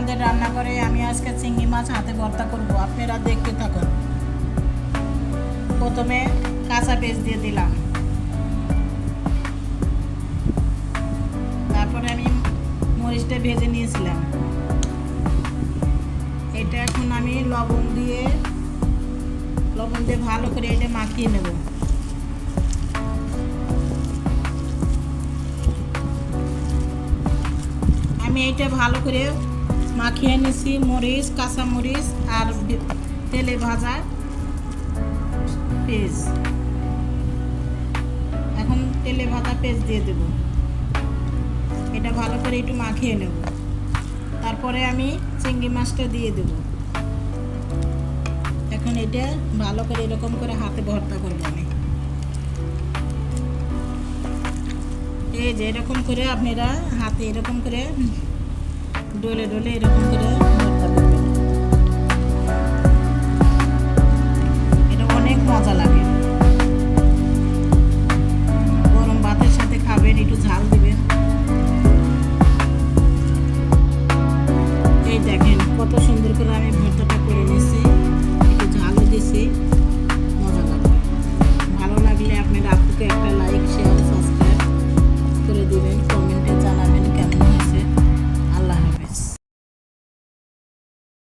আমাদের রান্নাঘরে আমি আজকে চিংড়ি মাছ হাতে ভর্তা করব, আপনারা দেখতে থাকুন। প্রথমে কাঁচা পেঁয়াজ দিয়ে দিলাম, তারপরে আমি মরিচটা ভেজে নিয়েছিলাম। এটা এখন আমি লবণ দিয়ে ভালো করে এটা মাখিয়ে নেব। আমি এটা ভালো করে মাখিয়ে নিয়েছি, মরিচ, কাঁচা মরিচ আর তেলে ভাজা পেঁয়াজ। এখন তেলে ভাজা পেঁয়াজ দিয়ে দেব, এটা ভালো করে একটু মাখিয়ে নেব। তারপরে আমি চিংড়ি মাছটা দিয়ে দেব। এখন এটা ভালো করে এরকম করে হাতে ভর্তা করব আমি। এই যে এরকম করে আপনারা হাতে এরকম করে ডলে ডলে এরকম করে ভর্তা করবেন, এটা অনেক মজা লাগে।